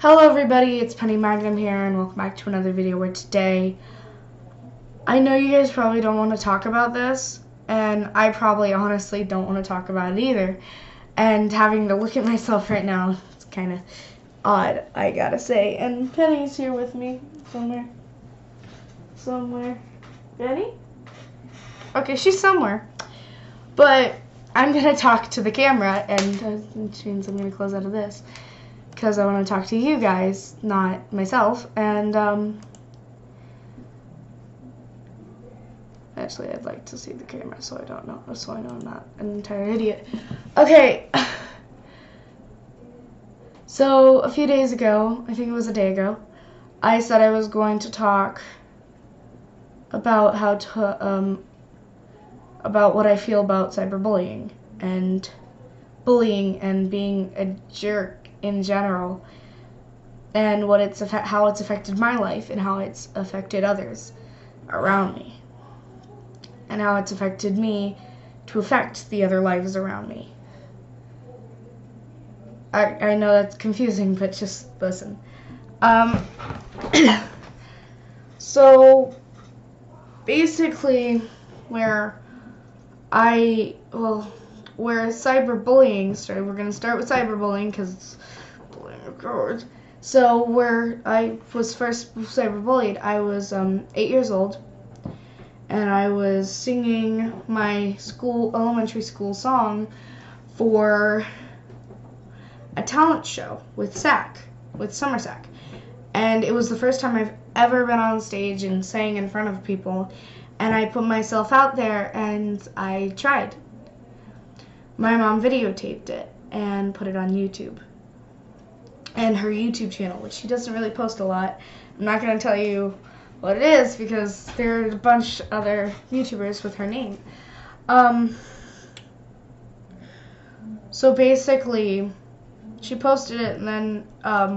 Hello everybody, it's Penny Magnum here and welcome back to another video where today I know you guys probably don't want to talk about this, and I probably honestly don't want to talk about it either, and having to look at myself right now, it's kind of odd, I gotta say. And Penny's here with me somewhere. Penny? Okay, she's somewhere, but I'm gonna talk to the camera, and which means I'm gonna close out of this because I want to talk to you guys, not myself. And actually, I'd like to see the camera so I know I'm not an entire idiot. Okay. So a few days ago, I think it was a day ago, I said I was going to talk about about what I feel about cyberbullying and bullying and being a jerk in general, and how it's affected my life and how it's affected others around me, and how it's affected me to affect the other lives around me. I know that's confusing, but just listen. So basically, where cyberbullying started, we're going to start with cyberbullying because it's bullying of course. So where I was first cyberbullied, I was 8 years old, and I was singing my elementary school song for a talent show with Summer Sack. And it was the first time I've ever been on stage and sang in front of people, and I put myself out there and I tried. My mom videotaped it and put it on YouTube, and her YouTube channel, which she doesn't really post a lot. I'm not going to tell you what it is because there are a bunch other YouTubers with her name. So basically, she posted it, and then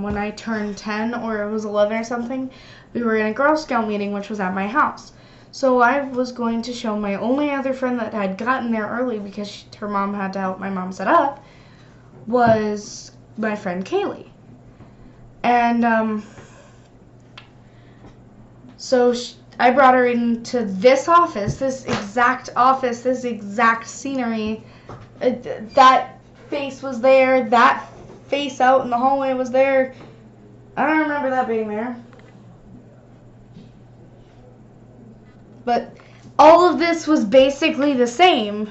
when I turned 10, or it was 11 or something, we were in a Girl Scout meeting, which was at my house. So I was going to show my only other friend that had gotten there early because her mom had to help my mom set up, was my friend Kaylee. And so I brought her into this office, this exact scenery. That face was there, that face out in the hallway was there. I don't remember that being there. But all of this was basically the same.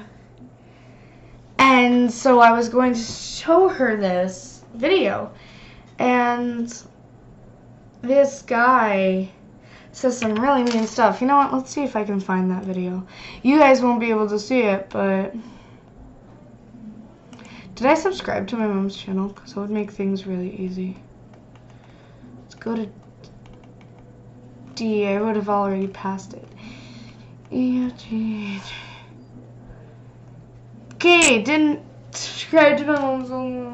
And so I was going to show her this video. And this guy says some really mean stuff. You know what? Let's see if I can find that video. You guys won't be able to see it, but did I subscribe to my mom's channel? Because it would make things really easy. Let's go to D. I would have already passed it. Okay, didn't subscribe to my mom's channel.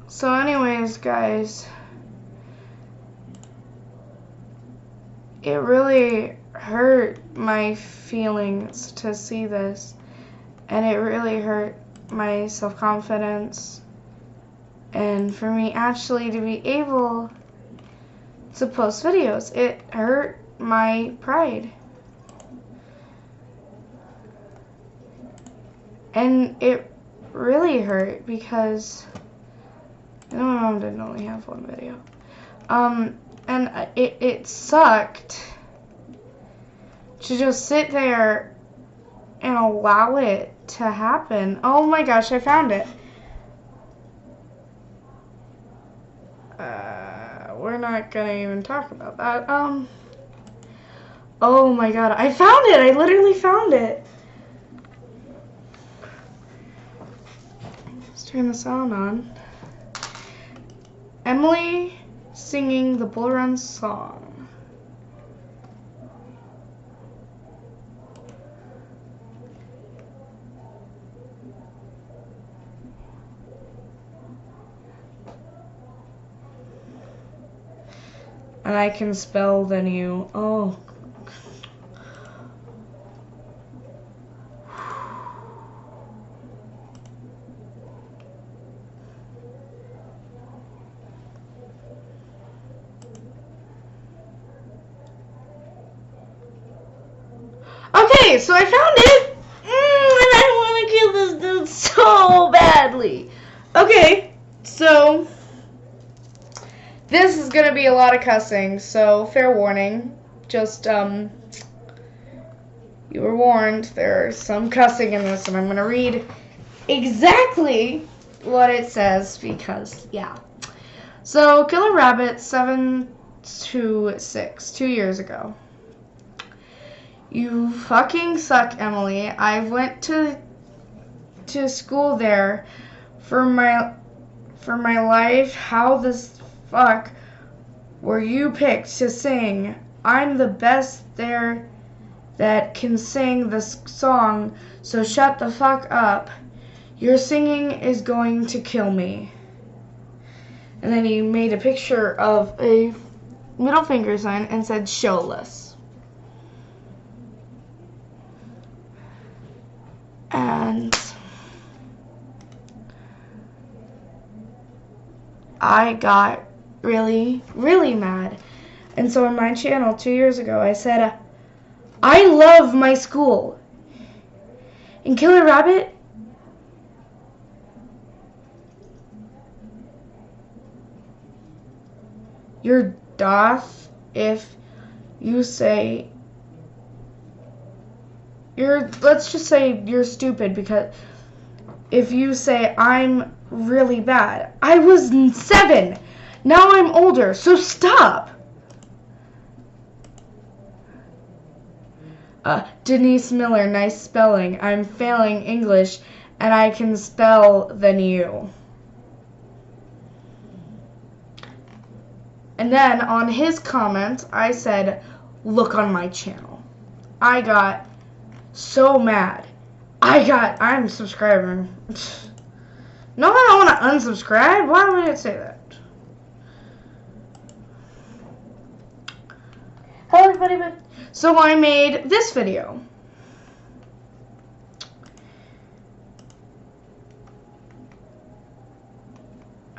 So anyways, guys, it really hurt my feelings to see this, and it really hurt my self-confidence, and for me actually to be able to post videos, it hurt my pride. And it really hurt because I know my mom didn't only have one video. And it sucked to just sit there and allow it to happen. Oh my gosh, I found it. We're not gonna even talk about that. Oh my god, I found it! I literally found it! turn the sound on. Emily singing the Bull Run song. And I can spell the new. Oh. Okay, so I found it. And I want to kill this dude so badly. Okay, so this is going to be a lot of cussing, so fair warning. Just, you were warned, there's some cussing in this, and I'm going to read exactly what it says, because, yeah. So, Killer Rabbit 726, 2 years ago. You fucking suck, Emily. I went to school there for my life. How the fuck were you picked to sing? I'm the best there that can sing this song, so shut the fuck up. Your singing is going to kill me. And then he made a picture of a middle finger sign and said showless. And I got really, really mad. And so on my channel 2 years ago, I said, I love my school. And Killer Rabbit, you're doth if you say let's just say you're stupid, because if you say I'm really bad. I was 7. Now I'm older, so stop. Denise Miller, nice spelling. I'm failing English and I can spell than you. And then on his comment, I said, look on my channel. I got so mad. I'm subscribing. No, I don't want to unsubscribe. Why would it say that? Hello, everybody. So I made this video.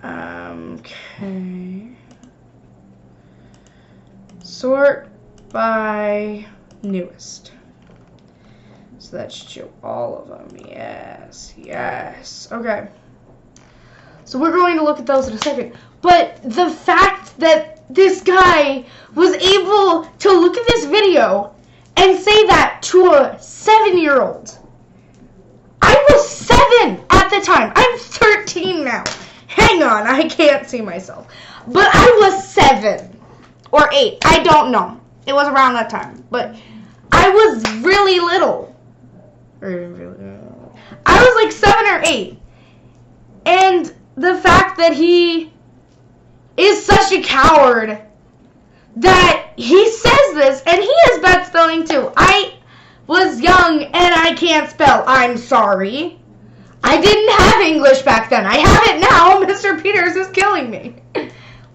Okay. Sort by newest. So that should show all of them. Yes, yes. Okay. So we're going to look at those in a second. But the fact that this guy was able to look at this video and say that to a 7-year-old. I was 7 at the time. I'm 13 now. Hang on, I can't see myself. But I was 7 or 8. I don't know. It was around that time. But I was really little. I was like 7 or 8. And the fact that he is such a coward that he says this, and he has bad spelling too. I was young and I can't spell. I'm sorry. I didn't have English back then. I have it now. Mr. Peters is killing me.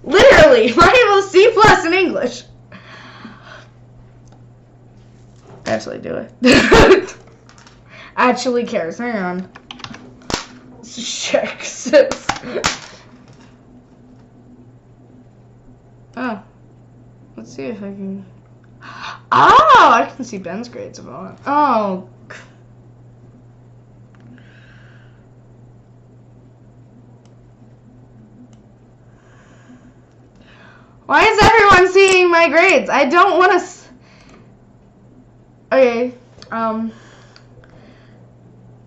Literally, I was C+ in English. Actually do it. Actually cares. Hang on. Check this. Oh. Let's see if I can. Oh, I can see Ben's grades if I want. Oh. Why is everyone seeing my grades? I don't want to. Okay.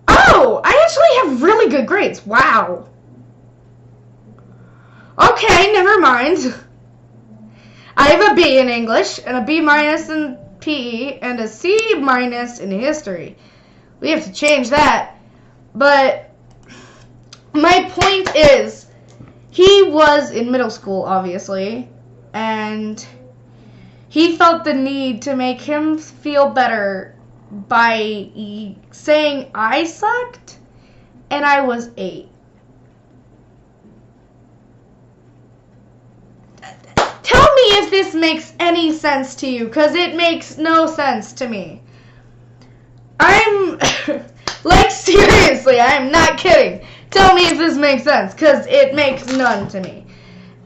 Oh, I actually have really good grades. Wow. Okay, never mind. I have a B in English, and a B- in PE, and a C- in history. We have to change that. But my point is, he was in middle school, obviously, and he felt the need to make him feel better by saying I sucked and I was 8. Tell me if this makes any sense to you, because it makes no sense to me. I'm, like, seriously, I'm not kidding. Tell me if this makes sense, because it makes none to me.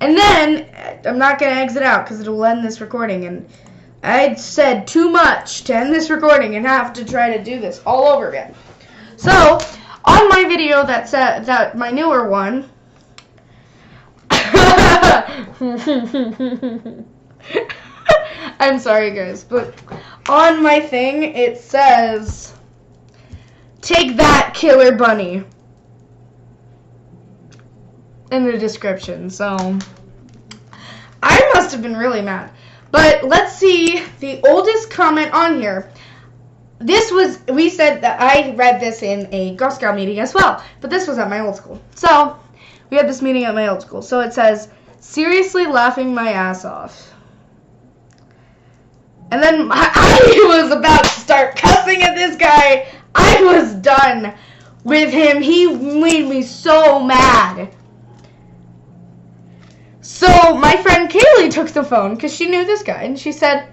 And then, I'm not going to exit out, because it'll end this recording, and I said too much to end this recording and have to try to do this all over again. So, on my video that my newer one, I'm sorry guys, but on my thing it says, "Take that, Killer Bunny," in the description, so I must have been really mad. But let's see the oldest comment on here. We said that I read this in a Girl Scout meeting as well, but this was at my old school. So, we had this meeting at my old school. So it says, "Seriously laughing my ass off." And then I was about to start cussing at this guy. I was done with him. He made me so mad. So my friend Kaylee took the phone because she knew this guy, and she said,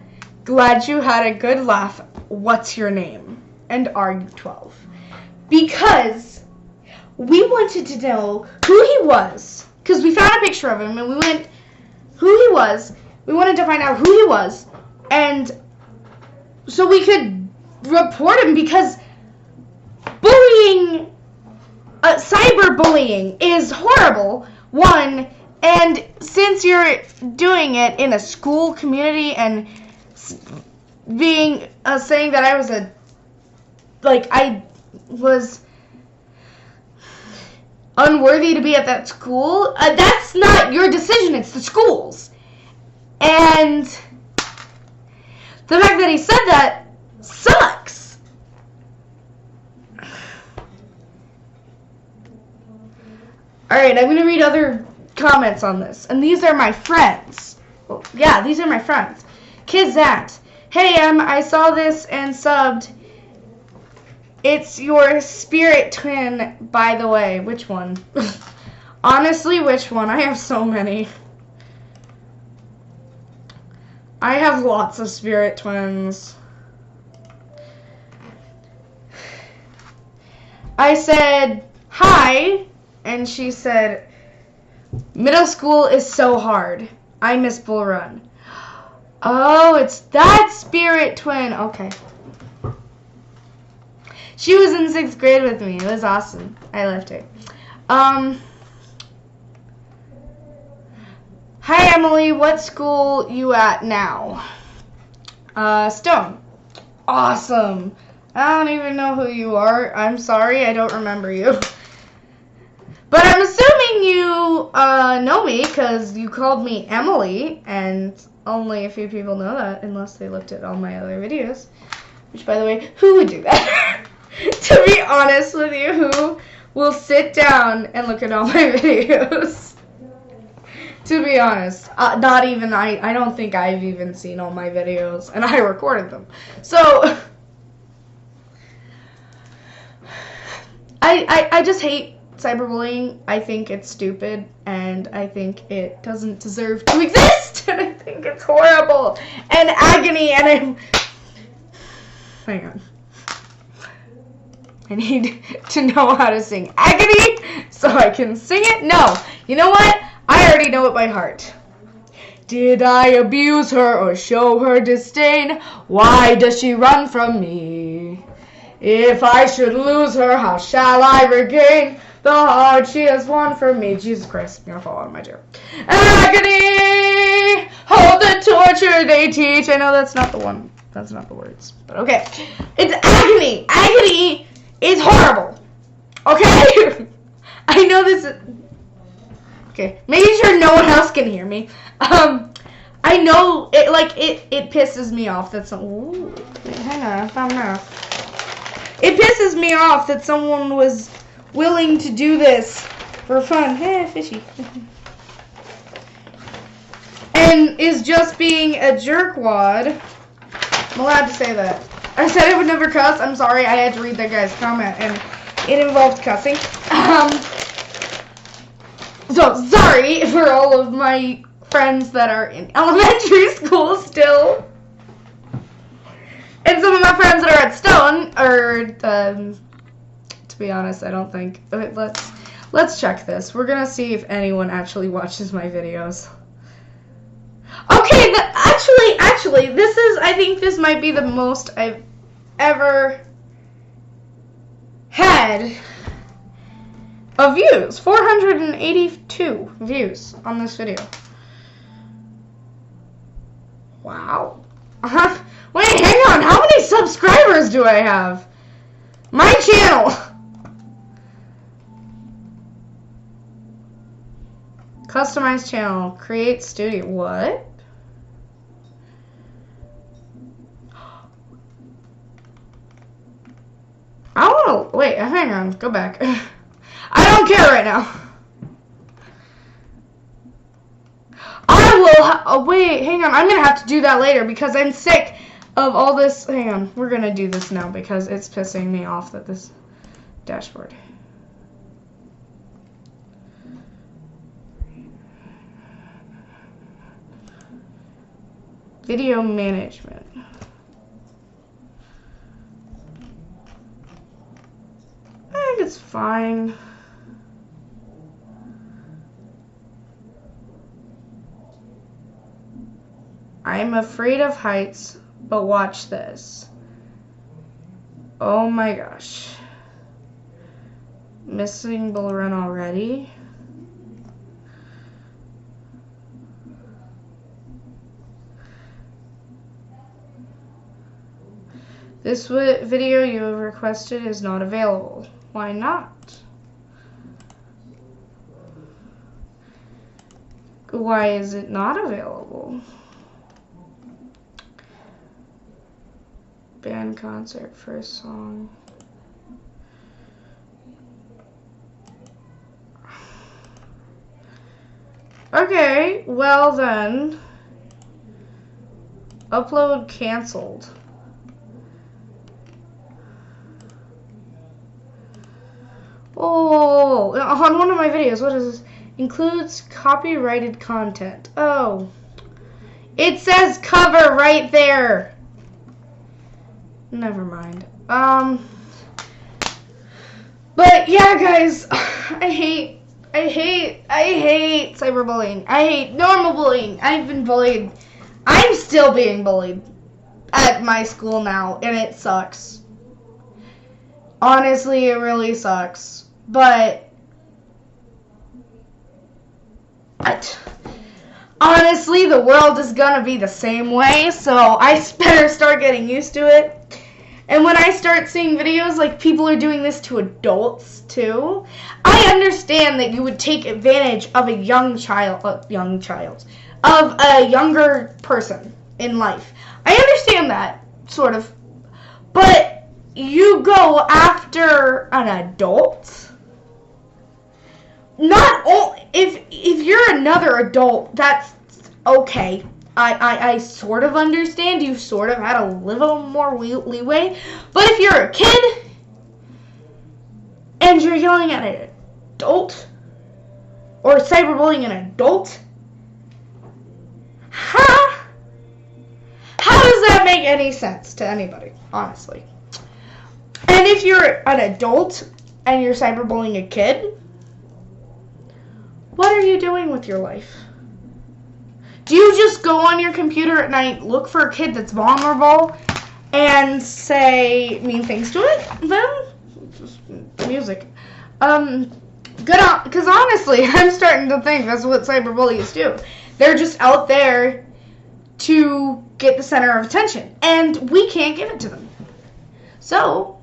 "Glad you had a good laugh. What's your name? And are you 12? Because we wanted to know who he was, because we found a picture of him, and we went, who he was. We wanted to find out who he was, and so we could report him, because bullying, cyberbullying is horrible, one, and since you're doing it in a school community and being, saying that I was unworthy to be at that school, that's not your decision, it's the school's. And the fact that he said that sucks. Alright, I'm going to read other comments on this. And these are my friends. Well, yeah, these are my friends. Kizat. "Hey, I saw this and subbed. It's your spirit twin, by the way." Which one? Honestly, which one? I have so many. I have lots of spirit twins. I said, "Hi," and she said, "Middle school is so hard. I miss Bull Run." Oh, it's that spirit twin. Okay. She was in 6th grade with me. It was awesome. I loved her. "Hi, Emily. What school you at now?" Stone. Awesome. I don't even know who you are. I'm sorry. I don't remember you. But I'm assuming you know me because you called me Emily, and only a few people know that unless they looked at all my other videos. Which, by the way, who would do that? To be honest with you, who will sit down and look at all my videos? To be honest, not even I don't think I've even seen all my videos, and I recorded them. So, I just hate cyberbullying. I think it's stupid, and I think it doesn't deserve to exist, and I think it's horrible and agony, and hang on. I need to know how to sing agony so I can sing it. No, you know what? I already know it by heart. "Did I abuse her or show her disdain? Why does she run from me? If I should lose her, how shall I regain the heart she has won from me?" Jesus Christ, I'm gonna fall out of my chair. "Agony, hold the torture they teach." I know that's not the one. That's not the words. But okay. It's agony. Agony is horrible. Okay? I know this is... Okay. Making sure no one else can hear me. I know it pisses me off that ooh, hang on, I found that. It pisses me off that someone was willing to do this for fun. Fishy. And is just being a jerkwad. I'm allowed to say that. I said I would never cuss. I'm sorry. I had to read that guy's comment, and it involved cussing. So sorry for all of my friends that are in elementary school still. And some of my friends that are at Stone, or to be honest, I don't think. Okay, let's check this. We're gonna see if anyone actually watches my videos. Okay, actually, I think this might be the most I've ever had of views. 482 views on this video. Wow. Wait, hang on. How many subscribers do I have? My channel. Customize channel. Create studio. What? I want to... Wait, hang on. Go back. I don't care right now. I will... wait, hang on. I'm going to have to do that later because I'm sick of all this. Hang on. We're going to do this now because it's pissing me off that this dashboard. Video management. I think it's fine. I'm afraid of heights, but watch this. Oh my gosh. Missing bull run already? This video you have requested is not available. Why not? Why is it not available? Band concert, first song. Okay, well then. Upload canceled. Oh, on one of my videos, what is this? Includes copyrighted content. Oh. It says cover right there. Never mind. But yeah, guys, I hate cyberbullying. I hate normal bullying. I've been bullied. I'm still being bullied at my school now, and it sucks. Honestly, it really sucks. But honestly, the world is gonna be the same way, so I better start getting used to it. And when I start seeing videos like people are doing this to adults too, I understand that you would take advantage of a younger person in life. I understand that, sort of. But you go after an adult? Not all, if you're another adult, that's okay. I sort of understand. You sort of had a little more leeway. But if you're a kid and you're yelling at an adult or cyberbullying an adult, how does that make any sense to anybody, honestly? And if you're an adult and you're cyberbullying a kid, what are you doing with your life? Do you just go on your computer at night, look for a kid that's vulnerable, and say mean things to it? Then, music. Good on, because honestly, I'm starting to think that's what cyberbullies do. They're just out there to get the center of attention, and we can't give it to them. So,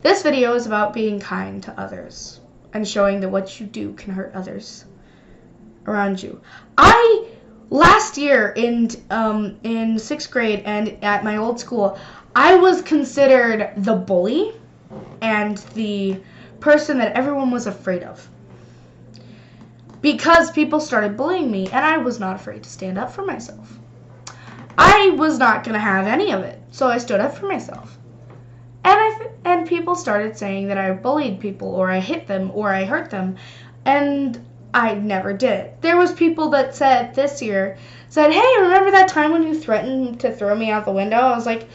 this video is about being kind to others and showing that what you do can hurt others around you. Last year in 6th grade and at my old school, I was considered the bully and the person that everyone was afraid of. because people started bullying me, and I was not afraid to stand up for myself. I was not going to have any of it, so I stood up for myself. And people started saying that I bullied people, or I hit them, or I hurt them, and I never did it. There was people that said this year, hey, remember that time when you threatened to throw me out the window? I was like,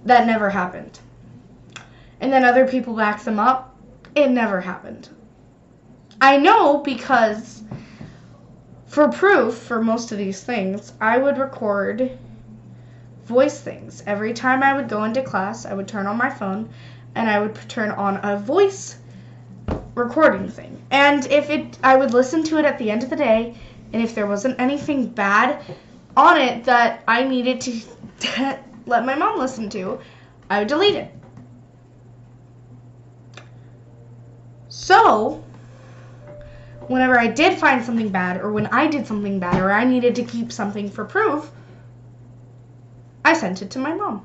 that never happened. And then other people backed them up. It never happened. I know because for proof for most of these things, I would record voice things. Every time I would go into class, I would turn on my phone and I would turn on a voice recording thing. And I would listen to it at the end of the day, and if there wasn't anything bad on it that I needed to let my mom listen to, I would delete it. So, whenever I did find something bad, or when I did something bad, or I needed to keep something for proof, I sent it to my mom.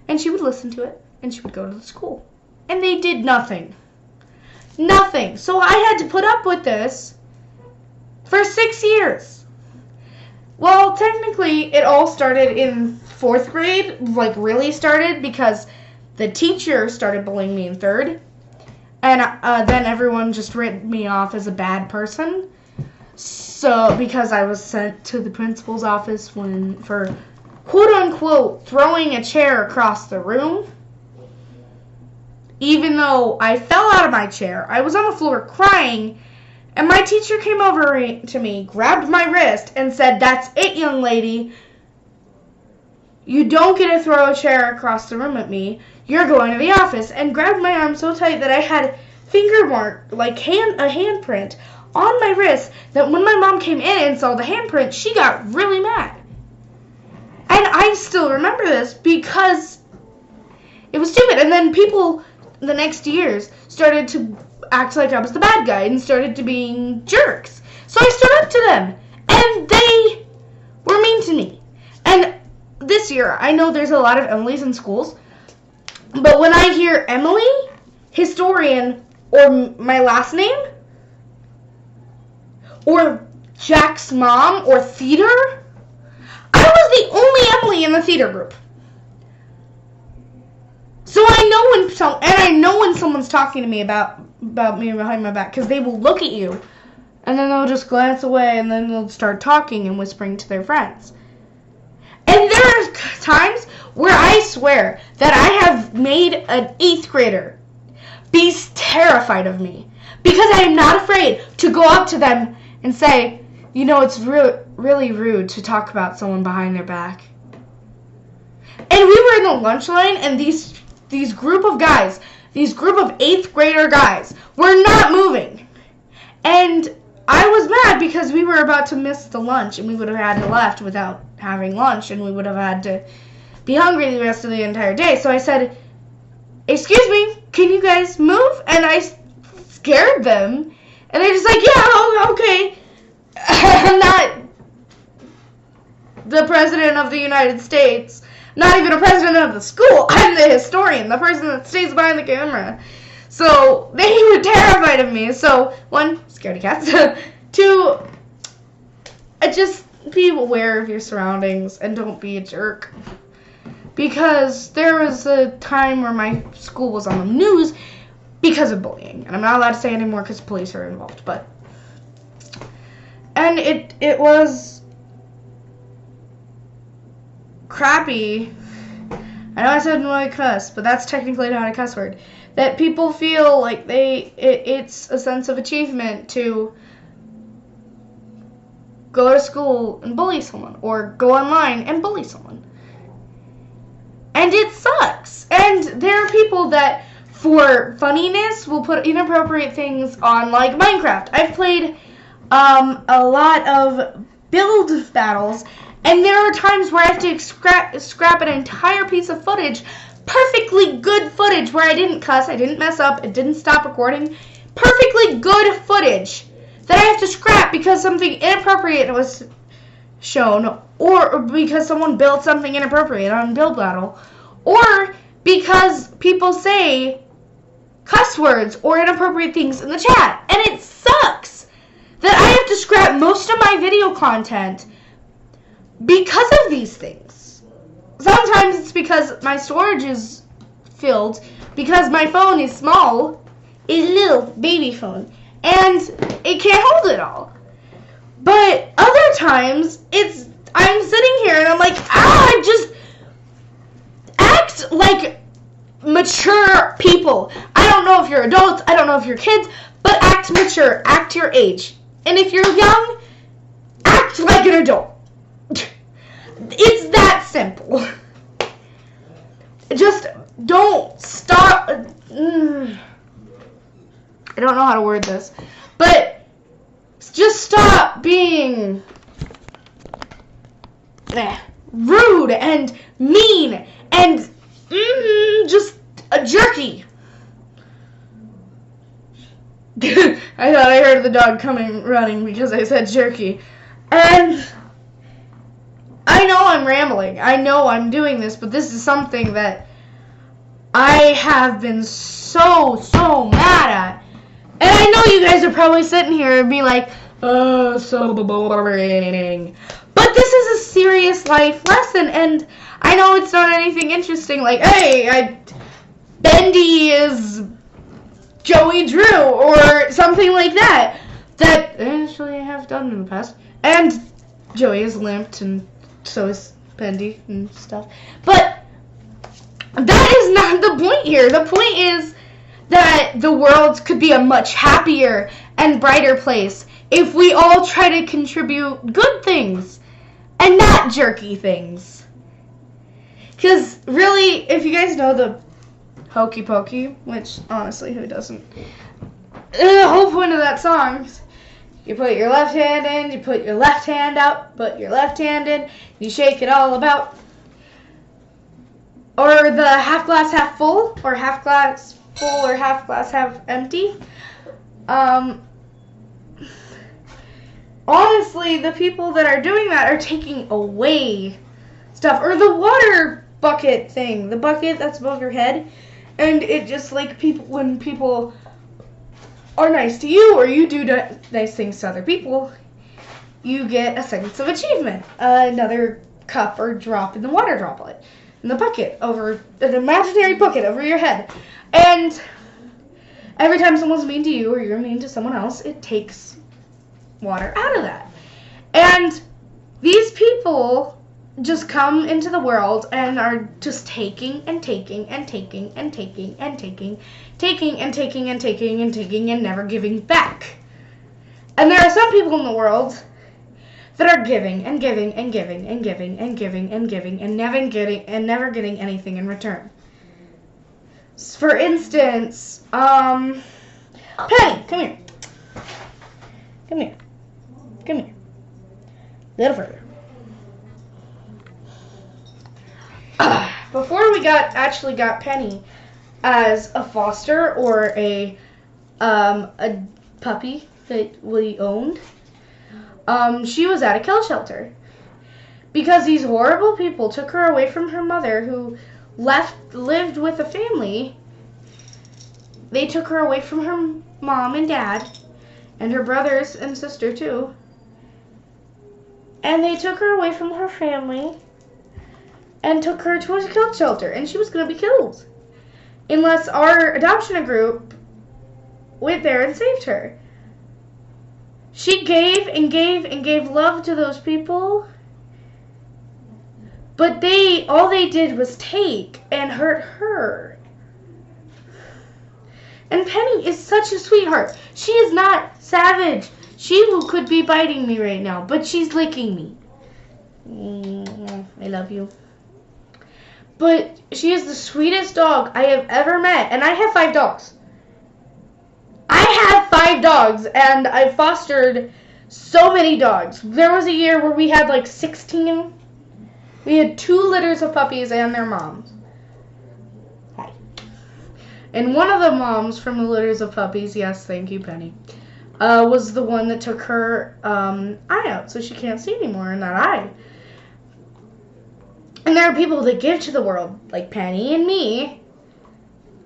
And she would listen to it, and she would go to the school. And they did nothing. Nothing. So I had to put up with this for 6 years. Well, technically, it all started in 4th grade, like really started, because the teacher started bullying me in 3rd. And then everyone just wrote me off as a bad person. So, because I was sent to the principal's office for quote-unquote throwing a chair across the room. Even though I fell out of my chair, I was on the floor crying, and my teacher came over to me, grabbed my wrist, and said, "That's it, young lady. You don't get to throw a chair across the room at me. You're going to the office," and grabbed my arm so tight that I had finger mark, like a handprint on my wrist, that when my mom came in and saw the handprint, she got really mad. And I still remember this because it was stupid. And then people the next years started to act like I was the bad guy and started to being jerks. So I stood up to them, and they were mean to me. And this year, I know there's a lot of Emilys in schools, but when I hear Emily, historian, or my last name, or Jack's mom, or theater, I was the only Emily in the theater group. So I know when someone's talking to me about me behind my back, because they will look at you, and then they'll just glance away, and then they'll start talking and whispering to their friends. And there are times where I swear that I have made an 8th grader be terrified of me, because I am not afraid to go up to them and say, it's really rude to talk about someone behind their back. And we were in the lunch line, and these group of guys, these group of 8th grader guys, were not moving. And I was mad because we were about to miss the lunch, and we would have had to left without having lunch, and we would have had to be hungry the rest of the entire day. So I said, "Excuse me, can you guys move?" And I scared them, and they're just like, "Yeah, okay." I'm not the president of the United States, not even a president of the school. I'm the historian, the person that stays behind the camera. So they were terrified of me. So 1, scaredy cats. 2, just be aware of your surroundings and don't be a jerk. Because there was a time where my school was on the news because of bullying. And I'm not allowed to say anymore because police are involved. And it was crappy. I know I said no cuss, but that's technically not a cuss word. That people feel like it's a sense of achievement to go to school and bully someone, or go online and bully someone. And it sucks. And there are people that, for funniness, will put inappropriate things on, like Minecraft. I've played a lot of build battles, and there are times where I have to scrap an entire piece of footage, perfectly good footage, where I didn't cuss, I didn't mess up, it didn't stop recording, perfectly good footage that I have to scrap because something inappropriate was shown, or because someone built something inappropriate on build battle, or because people say cuss words or inappropriate things in the chat, and it sucks. sucks that I have to scrap most of my video content because of these things. Sometimes it's because my storage is filled, because my phone is small, a little baby phone, and it can't hold it all. But other times, I'm sitting here and I'm like, just act like mature people. I don't know if you're adults, I don't know if you're kids, but act mature, act your age. And if you're young, act like an adult. It's that simple. Just don't stop. I don't know how to word this, but just stop being rude and mean and just a jerky. I thought I heard the dog coming running because I said jerky. And I know I'm rambling. I know I'm doing this, but this is something that I have been so mad at. And I know you guys are probably sitting here and be like, oh, so boring. But this is a serious life lesson, and I know it's not anything interesting like, hey, Bendy is Joey Drew or something like that actually I have done in the past. And Joey is limped, and so is Bendy and stuff. But that is not the point here. The point is that the world could be a much happier and brighter place if we all try to contribute good things and not jerky things. Because really, if you guys know the Hokey Pokey, which honestly, who doesn't? The whole point of that song is you put your left hand in, you put your left hand out, put your left hand in, you shake it all about. Or the half glass half full, or half glass full, or half glass half empty. Honestly, the people that are doing that are taking away stuff. Or the water bucket thing, the bucket that's above your head, and it just like when people are nice to you, or you do nice things to other people, you get a sense of achievement. Another cup or drop in the water droplet in the bucket, over an imaginary bucket over your head. And every time someone's mean to you or you're mean to someone else, it takes water out of that. And these people just come into the world and are just taking and taking and taking and taking and taking, taking and taking and taking and taking and never giving back. And there are some people in the world that are giving and giving and giving and giving and giving and giving and never getting anything in return. For instance, Penny, come here. Come here. Come here. A little further. Before we actually got Penny as a foster or a puppy that we owned, she was at a kill shelter because these horrible people took her away from her mother, who lived with a family. They took her away from her mom and dad and her brothers and sister too, and they took her away from her family and took her to a kill shelter, and she was going to be killed unless our adoption group went there and saved her. She gave and gave and gave love to those people, but all they did was take and hurt her. And Penny is such a sweetheart. She is not savage. She could be biting me right now, but she's licking me. I love you. But she is the sweetest dog I have ever met. And I have 5 dogs. I have 5 dogs, and I fostered so many dogs. There was a year where we had like 16. We had 2 litters of puppies and their moms. Hi. And one of the moms from the litters of puppies, yes, thank you, Penny, was the one that took her eye out, so she can't see anymore in that eye. And there are people that give to the world, like Penny and me,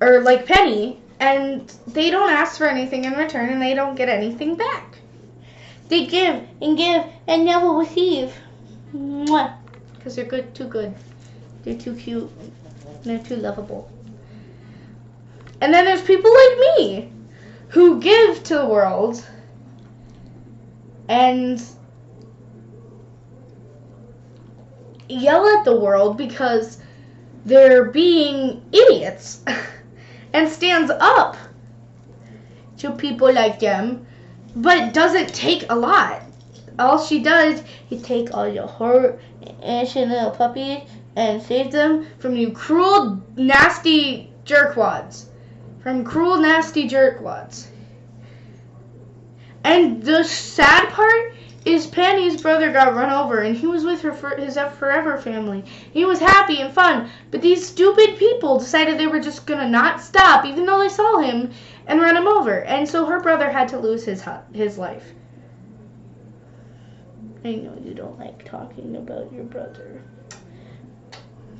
or like Penny, And they don't ask for anything in return, and they don't get anything back. They give and never receive. Mwah. Because they're good, too good. They're too cute. They're too lovable. And then there's people like me who give to the world and yell at the world because they're being idiots and stands up to people like them, but it doesn't take a lot. All she does is take all your hurt innocent little puppies and save them from you cruel, nasty jerkwads. And the sad part is Penny's brother got run over, and he was with his forever family. He was happy and fun, but these stupid people decided they were just gonna not stop, even though they saw him, and run him over. And so her brother had to lose his life. I know you don't like talking about your brother,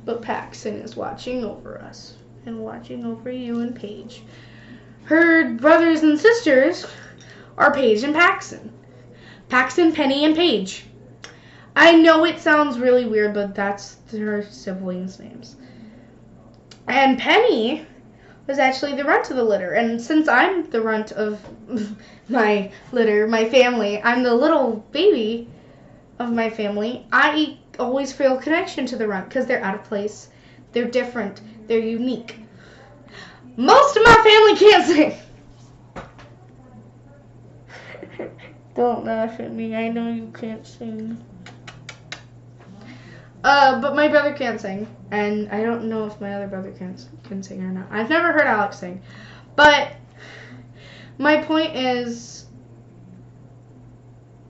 but Paxton is watching over us and watching over you and Paige. Her brothers and sisters are Paige and Paxton. Paxton, Penny, and Paige. I know it sounds really weird, but that's her siblings' names. And Penny was actually the runt of the litter. And since I'm the runt of my litter, my family, I'm the little baby of my family, I always feel a connection to the runt because they're out of place. They're different. They're unique. Most of my family can't sing. Don't laugh at me. I know you can't sing. But my brother can sing, and I don't know if my other brother can sing or not. I've never heard Alex sing. But my point is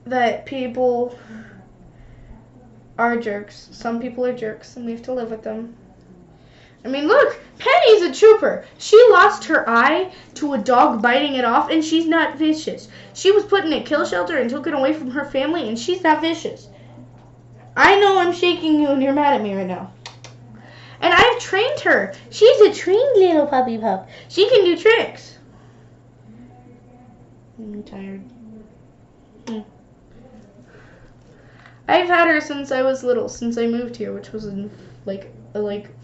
that people are jerks. Some people are jerks, and we have to live with them. I mean, look, Penny's a trooper. She lost her eye to a dog biting it off, and she's not vicious. She was put in a kill shelter and took it away from her family, and she's not vicious. I know I'm shaking you, and you're mad at me right now. And I've trained her. She's a trained little puppy pup. She can do tricks. I'm tired. I've had her since I was little, since I moved here, which was in like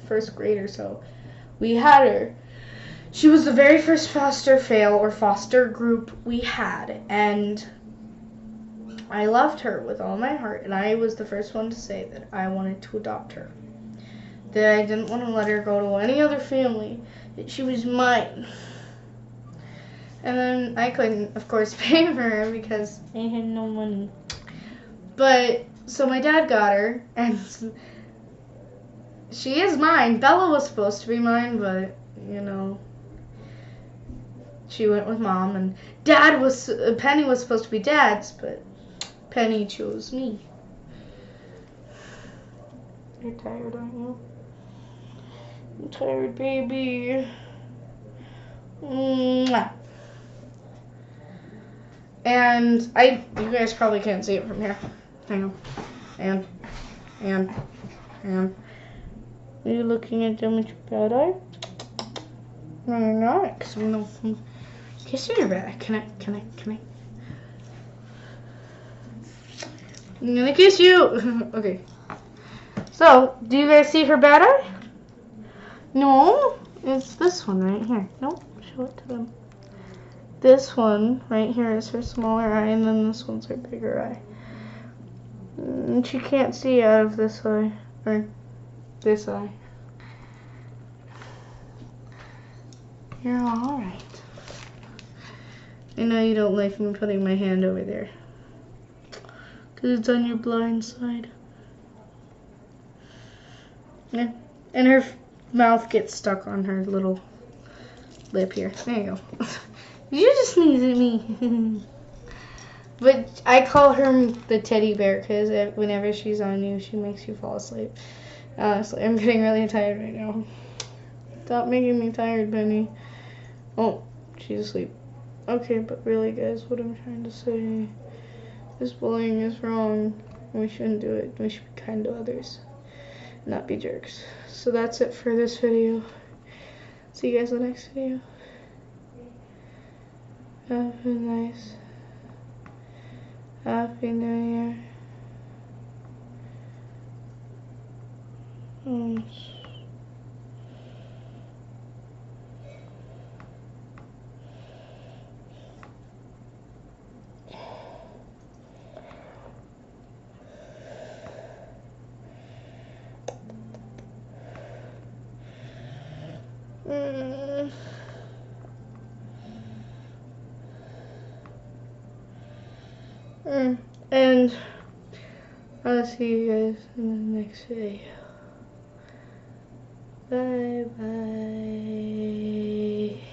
first grade or so. We had her. She was the very first foster group we had, and I loved her with all my heart, and I was the first one to say that I wanted to adopt her, that I didn't want to let her go to any other family, that she was mine. And then I couldn't, of course, pay for her because I had no money. But so my dad got her, and she is mine. Bella was supposed to be mine, but, you know, she went with Mom, and Penny was supposed to be Dad's, but Penny chose me. You're tired, aren't you? I'm tired, baby. Mwah. And you guys probably can't see it from here. Hang on. And. Are you looking at them with your bad eye? No, you're not, because I'm kissing your bad eye. Can I? I'm gonna kiss you. Okay. So, do you guys see her bad eye? No, it's this one right here. Nope, show it to them. This one right here is her smaller eye, and then this one's her bigger eye. And she can't see out of this eye, or this eye. You're alright. I know you don't like me putting my hand over there, because it's on your blind side. Yeah. And her mouth gets stuck on her little lip here. There you go. You just sneeze at me. But I call her the teddy bear because whenever she's on you, she makes you fall asleep. Honestly, I'm getting really tired right now. Stop making me tired, Penny. Oh, she's asleep. Okay, but really, guys, what I'm trying to say, this bullying is wrong. We shouldn't do it. We should be kind to others, not be jerks. So that's it for this video. See you guys in the next video. a nice Happy New Year. Mm. And I'll see you guys in the next video. Bye bye.